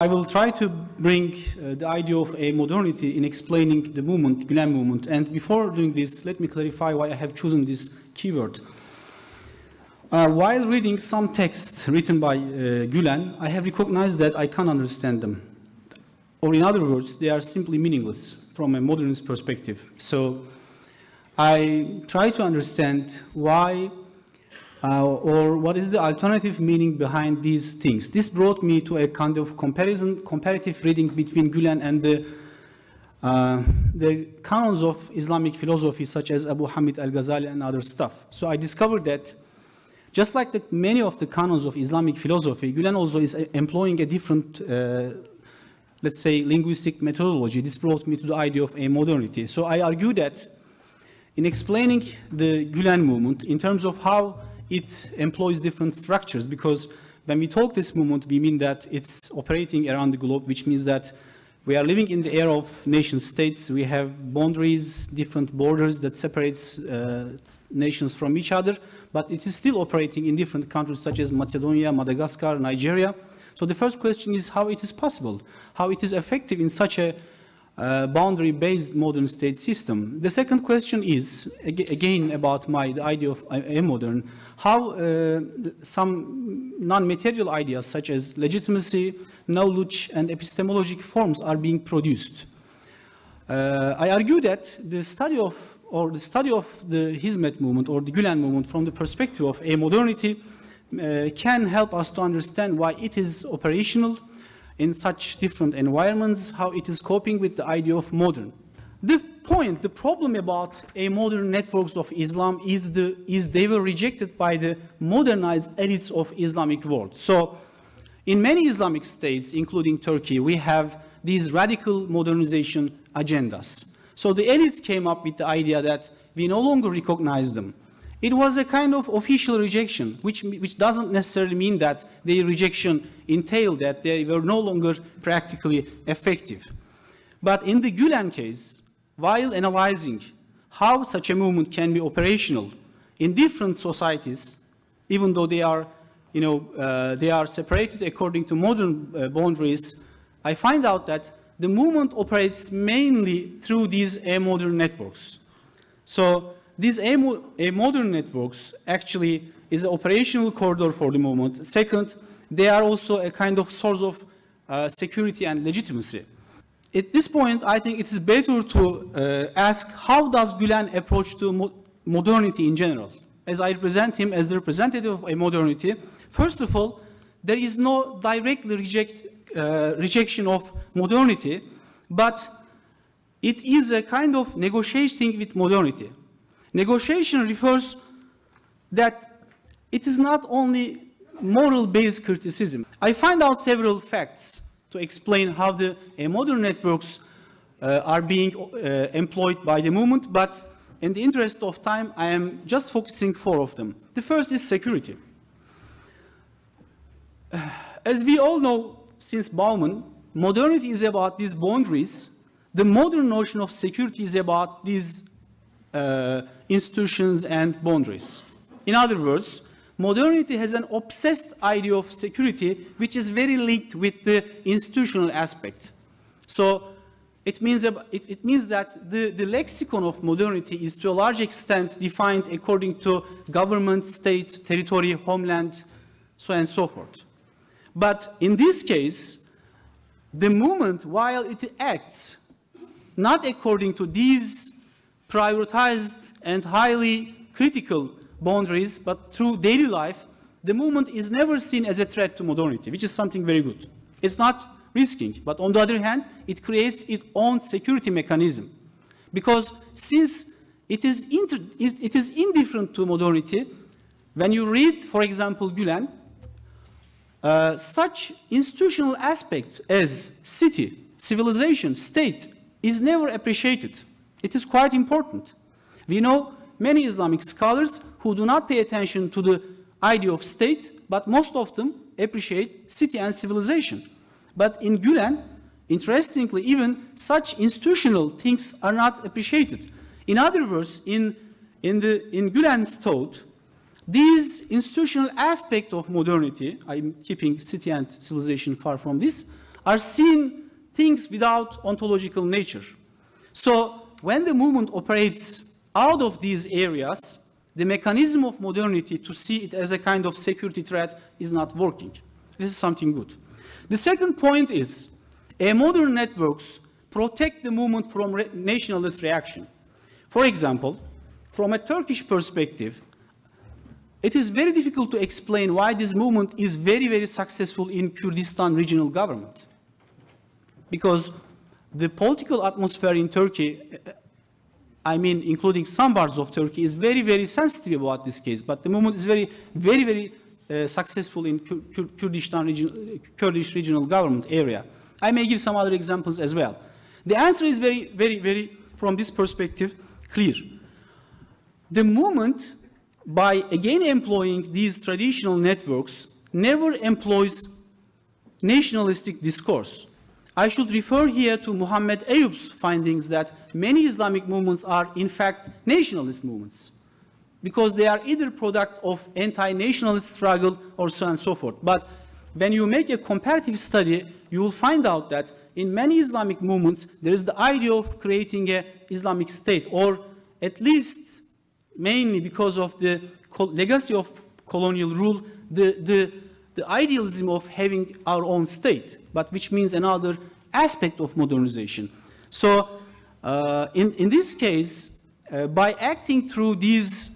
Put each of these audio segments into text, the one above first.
I will try to bring the idea of a modernity in explaining the movement, Gulen movement. And before doing this, let me clarify why I have chosen this keyword. While reading some texts written by Gulen, I have recognized that I can't understand them. Or in other words, they are simply meaningless from a modernist perspective. So I try to understand why or what is the alternative meaning behind these things. This brought me to a kind of comparative reading between Gulen and the canons of Islamic philosophy, such as Abu Hamid al-Ghazali and other stuff. So I discovered that just like many of the canons of Islamic philosophy, Gulen also is employing a different, let's say, linguistic methodology. This brought me to the idea of a modernity. So I argue that in explaining the Gulen movement in terms of how it employs different structures, because when we talk this movement, we mean that it's operating around the globe, which means that we are living in the era of nation states. We have boundaries, different borders that separates nations from each other, but it is still operating in different countries such as Macedonia, Madagascar, Nigeria. So the first question is how it is possible, how it is effective in such a boundary-based modern state system. The second question is, again, about the idea of a modern, how some non-material ideas such as legitimacy, knowledge, and epistemologic forms are being produced. I argue that the study of the Hizmet movement or the Gulen movement from the perspective of a modernity can help us to understand why it is operational in such different environments, how it is coping with the idea of modern. The problem about a modern networks of Islam is they were rejected by the modernized elites of Islamic world. So in many Islamic states, including Turkey, we have these radical modernization agendas. So the elites came up with the idea that we no longer recognize them. It was a kind of official rejection, which doesn't necessarily mean that the rejection entailed that they were no longer practically effective. But in the Gulen case, while analyzing how such a movement can be operational in different societies, even though they are, they are separated according to modern boundaries, I find out that the movement operates mainly through these amodern networks. So these modern networks actually is an operational corridor for the movement. Second, they are also a kind of source of security and legitimacy. At this point, I think it is better to ask how does Gulen approach to modernity in general? As I represent him as the representative of a modernity, first of all, there is no direct rejection of modernity, but it is a kind of negotiating with modernity. Negotiation refers that it is not only moral-based criticism. I find out several facts to explain how the modern networks are being employed by the movement, but in the interest of time, I am just focusing 4 of them. The first is security. As we all know, since Bauman, modernity is about these boundaries. The modern notion of security is about these institutions and boundaries. In other words, modernity has an obsessed idea of security which is very linked with the institutional aspect. So it means that the lexicon of modernity is to a large extent defined according to government, state, territory, homeland, so on and so forth. But in this case, the movement, while it acts not according to these prioritized and highly critical boundaries, but through daily life, the movement is never seen as a threat to modernity, which is something very good. It's not risking, but on the other hand, it creates its own security mechanism. Because since it is indifferent to modernity, when you read, for example, Gulen, such institutional aspects as city, civilization, state is never appreciated. It is quite important. We know many Islamic scholars who do not pay attention to the idea of state, but most of them appreciate city and civilization. But in Gulen, interestingly, even such institutional things are not appreciated. In other words, in Gulen's thought, these institutional aspects of modernity, I'm keeping city and civilization far from this, are seen things without ontological nature. So when the movement operates out of these areas, the mechanism of modernity to see it as a kind of security threat is not working. This is something good. The second point is, modern networks protect the movement from nationalist reaction. For example, from a Turkish perspective, it is very difficult to explain why this movement is very, very successful in Kurdistan regional government. Because the political atmosphere in Turkey, I mean, including some parts of Turkey, is very, very sensitive about this case. But the movement is very, very, very successful in Kurdish regional government area. I may give some other examples as well. The answer is very, very, very, from this perspective, clear. The movement, by again employing these traditional networks, never employs nationalistic discourse. I should refer here to Muhammad Ayub's findings that many Islamic movements are in fact nationalist movements, because they are either product of anti-nationalist struggle or so on and so forth. But when you make a comparative study, you will find out that in many Islamic movements, there is the idea of creating an Islamic state, or at least mainly because of the legacy of colonial rule, the idealism of having our own state, but which means another aspect of modernization. So in this case, by acting through these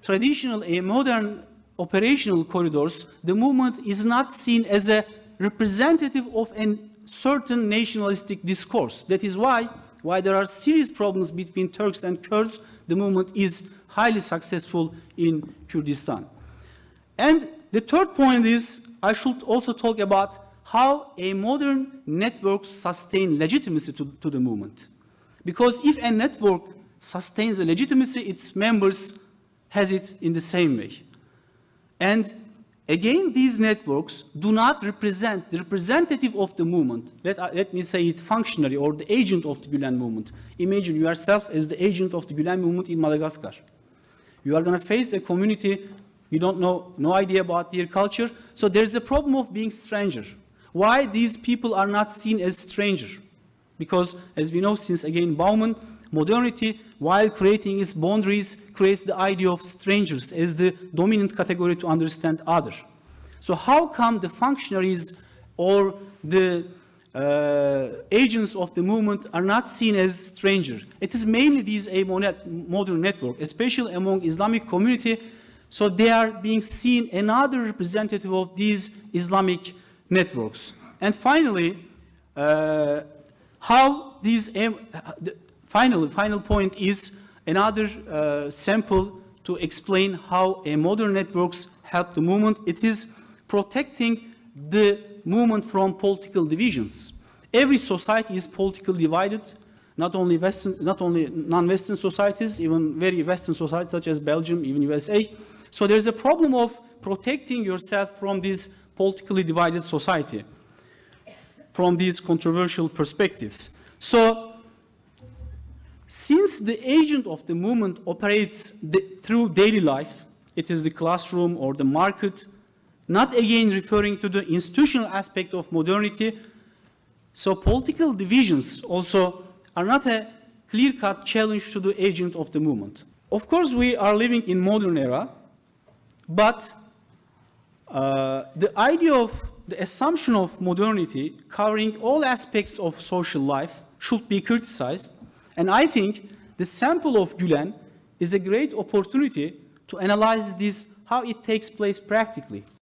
traditional and modern operational corridors, the movement is not seen as a representative of a certain nationalistic discourse. That is why there are serious problems between Turks and Kurds, the movement is highly successful in Kurdistan. And the third point is, I should also talk about how a modern network sustains legitimacy to the movement. Because if a network sustains a legitimacy, its members has it in the same way. And again, these networks do not represent the representative of the movement. Let me say it functionary, or the agent of the Gulen movement. Imagine yourself as the agent of the Gulen movement in Madagascar. You are going to face a community, you don't know, no idea about their culture, so there's a problem of being stranger. Why these people are not seen as stranger? Because, as we know, since again Bauman, modernity, while creating its boundaries, creates the idea of strangers as the dominant category to understand other. So how come the functionaries or the agents of the movement are not seen as strangers? It is mainly these modern network, especially among Islamic community, so they are being seen another representative of these Islamic networks. And finally, how these final point is another sample to explain how a modern networks help the movement. It is protecting the movement from political divisions. Every society is politically divided, not only non-Western societies, even very Western societies such as Belgium, even USA. So there's a problem of protecting yourself from this politically divided society, from these controversial perspectives. So since the agent of the movement operates through daily life, it is the classroom or the market, not again referring to the institutional aspect of modernity, so political divisions also are not a clear-cut challenge to the agent of the movement. Of course, we are living in modern era, but the idea of the assumption of modernity covering all aspects of social life should be criticized. And I think the sample of Gulen is a great opportunity to analyze this, how it takes place practically.